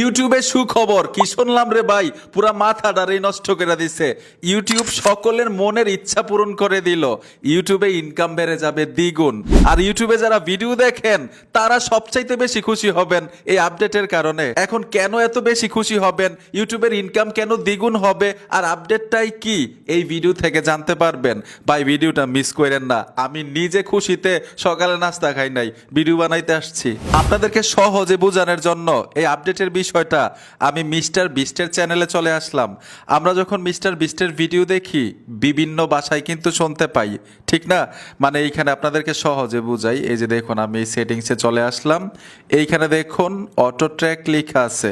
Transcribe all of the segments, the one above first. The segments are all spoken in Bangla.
ইউটিউবে সুখবর কি শুনলাম রে ভাই, পুরা মাথাটারে নষ্ট করে দিছে। ইউটিউব সকলের মনের ইচ্ছা পূরণ করে দিল। ইউটিউবে ইনকাম বেড়ে যাবে দ্বিগুণ। আর ইউটিউবে যারা ভিডিও দেখেন তারা সবচাইতে বেশি খুশি হবেন এই আপডেটের কারণে। এখন কেন এত বেশি খুশি হবেন, ইউটিউবের ইনকাম কেন দ্বিগুণ হবে আর আপডেটটাই কি, এই ভিডিও থেকে জানতে পারবেন। ভাই ভিডিওটা মিস করেন না। আমি নিজে খুশিতে সকালে নাস্তা খাই নাই, ভিডিও বানাইতে আসছি আপনাদেরকে সহজে বোঝানোর জন্য। এই আপডেটের বিষয়টা আমি মিস্টার বিস্টের চ্যানেলে চলে আসলাম। আমরা যখন মিস্টার বিস্টের ভিডিও দেখি বিভিন্ন ভাষায় কিন্তু শুনতে পাই, ঠিক না? মানে এইখানে আপনাদেরকে সহজে বুঝাই। এই যে দেখুন, আমি এই সেটিংসে চলে আসলাম। এইখানে দেখুন অটো ট্র্যাক লেখা আছে।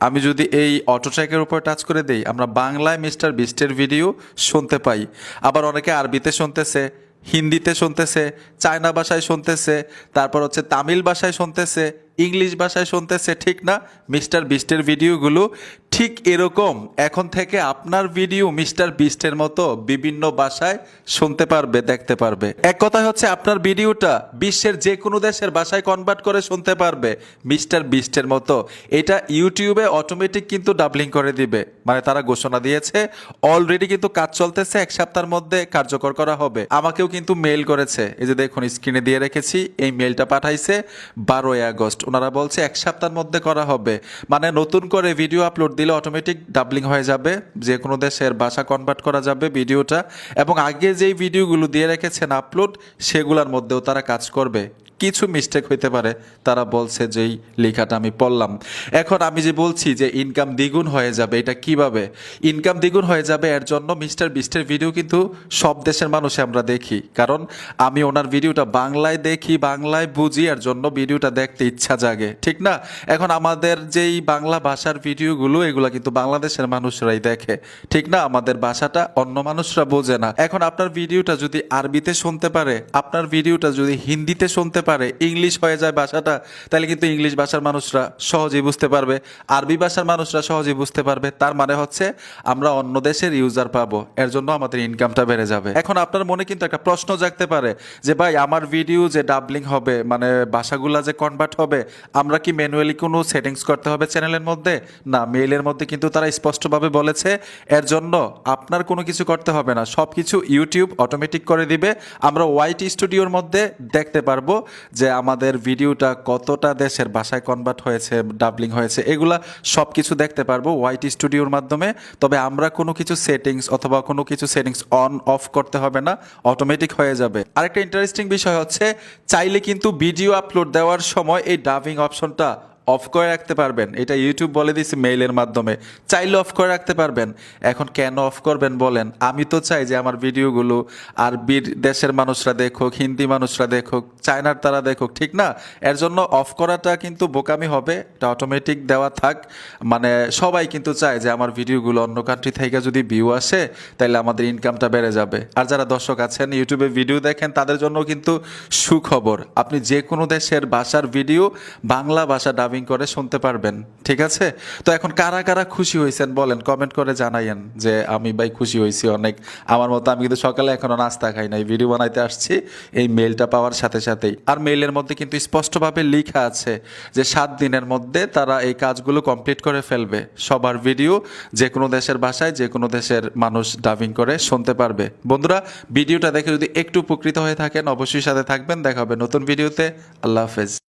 আমি যদি এই অটো ট্র্যাকের উপর টাচ করে দেই, আমরা বাংলায় মিস্টার বিস্টের ভিডিও শুনতে পাই। আবার অনেকে আরবিতে শুনতেছে, হিন্দিতে শুনতেছে, চায়না ভাষায় শুনতেছে, তারপর হচ্ছে তামিল ভাষায় শুনতেছে, ইংলিশ ভাষায় শুনতেছে, ঠিক না? মিস্টার বিস্টের ভিডিওগুলো ঠিক এরকম এখন থেকে আপনার ভিডিও মিস্টার বিস্টের মতো বিভিন্ন ভাষায় শুনতে পারবে, দেখতে পারবে। এক কথা হচ্ছে আপনার ভিডিওটা বিশ্বের যে কোনো দেশের ভাষায় কনভার্ট করে শুনতে পারবে মিস্টার বিস্টের মতো। এটা ইউটিউবে অটোমেটিক কিন্তু ডাবলিং করে দিবে। মানে তারা ঘোষণা দিয়েছে, অলরেডি কিন্তু কাজ চলতেছে, 1 সপ্তাহের মধ্যে কার্যকর করা হবে। আমাকেও কিন্তু মেইল করেছে, এই যে দেখুন স্ক্রিনে দিয়ে রেখেছি, এই মেইলটা পাঠাইছে 12 আগস্ট। ওনারা বলছে 1 সপ্তাহের মধ্যে করা হবে। মানে নতুন করে ভিডিও আপলোড দিলে অটোমেটিক ডাবলিং হয়ে যাবে, যে কোনো দেশের ভাষা কনভার্ট করা যাবে ভিডিওটা। এবং আগে যেই ভিডিওগুলো দিয়ে রেখেছেন আপলোড, সেগুলোর মধ্যেও তারা কাজ করবে। কিছু মিস্টেক হইতে পারে, তারা বলছে যেই লেখাটা আমি পড়লাম। এখন আমি যে বলছি যে ইনকাম দ্বিগুণ হয়ে যাবে, এটা কিভাবে ইনকাম দ্বিগুণ হয়ে যাবে? এর জন্য মিস্টার বিস্টের ভিডিও কিন্তু সব দেশের মানুষে আমরা দেখি, কারণ আমি ওনার ভিডিওটা বাংলায় দেখি, বাংলায় বুঝি, এর জন্য ভিডিওটা দেখতে ইচ্ছা জাগে, ঠিক না? এখন আমাদের যেই বাংলা ভাষার ভিডিওগুলো, এগুলো কিন্তু বাংলাদেশের মানুষরাই দেখে, ঠিক না? আমাদের ভাষাটা অন্য মানুষরা বোঝে না। এখন আপনার ভিডিওটা যদি আরবিতে শুনতে পারে, আপনার ভিডিওটা যদি হিন্দিতে শুনতে পারে, ইংলিশ হয়ে যায় ভাষাটা, তাহলে কিন্তু ইংলিশ ভাষার মানুষরা সহজেই বুঝতে পারবে, আরবি ভাষার মানুষরা সহজেই বুঝতে পারবে। তার মানে হচ্ছে আমরা অন্য দেশের ইউজার পাবো, এর জন্য আমাদের ইনকামটা বেড়ে যাবে। এখন আপনার মনে কিন্তু একটা প্রশ্ন জাগতে পারে যে ভাই, আমার ভিডিও যে ডাবলিং হবে, মানে ভাষাগুলা যে কনভার্ট হবে, আমরা কি ম্যানুয়ালি কোনো সেটিংস করতে হবে চ্যানেলের মধ্যে? না, মেইলের মধ্যে কিন্তু তারা স্পষ্টভাবে বলেছে এর জন্য আপনার কোনো কিছু করতে হবে না, সব কিছু ইউটিউব অটোমেটিক করে দিবে। আমরা ওয়াইটি স্টুডিওর মধ্যে দেখতে পারবো যে আমাদের ভিডিওটা কতটা দেশের ভাষায় কনভার্ট হয়েছে, ডাবলিং হয়েছে, এগুলা সব কিছু দেখতে পারবো ওয়াইটি স্টুডিওর মাধ্যমে। তবে আমরা কোনো কিছু সেটিংস অথবা কোনো কিছু সেটিংস অন অফ করতে হবে না, অটোমেটিক হয়ে যাবে। আরেকটা ইন্টারেস্টিং বিষয় হচ্ছে, চাইলে কিন্তু ভিডিও আপলোড দেওয়ার সময় এই ডাবিং অপশনটা অফ করে রাখতে পারবেন। এটা ইউটিউব বলে দিয়েছে মেইলের মাধ্যমে, চাইলে অফ করে রাখতে পারবেন। এখন কেন অফ করবেন বলেন? আমি তো চাই যে আমার ভিডিওগুলো আরবির দেশের মানুষরা দেখুক, হিন্দি মানুষরা দেখুক, চায়নার তারা দেখুক, ঠিক না? এর জন্য অফ করাটা কিন্তু বোকামি হবে, এটা অটোমেটিক দেওয়া থাক। মানে সবাই কিন্তু চায় যে আমার ভিডিওগুলো অন্য কান্ট্রি থেকে যদি ভিউ আসে, তাহলে আমাদের ইনকামটা বেড়ে যাবে। আর যারা দর্শক আছেন ইউটিউবে ভিডিও দেখেন, তাদের জন্য কিন্তু সুখবর, আপনি যে কোনো দেশের ভাষার ভিডিও বাংলা ভাষা ডাবিং করে শুনতে পারবেন, ঠিক আছে? তো এখন কারা কারা খুশি হয়েছেন বলেন, কমেন্ট করে জানাইয়েন যে আমি ভাই খুশি হয়েছি অনেক। আমার মতো আমি কিন্তু সকালে এখনো নাস্তা খাই নাই, ভিডিও বানাইতে আসছি এই মেইলটা পাওয়ার সাথে সাথেই। আর মেইলের মধ্যে কিন্তু স্পষ্টভাবে লেখা আছে যে 7 দিনের মধ্যে তারা এই কাজগুলো কমপ্লিট করে ফেলবে। সবার ভিডিও যে কোনো দেশের ভাষায় যে কোনো দেশের মানুষ ডাবিং করে শুনতে পারবে। বন্ধুরা, ভিডিওটা দেখে যদি একটু উপকৃত হয়ে থাকেন, অবশ্যই সাথে থাকবেন। দেখা হবে নতুন ভিডিওতে। আল্লাহ হাফেজ।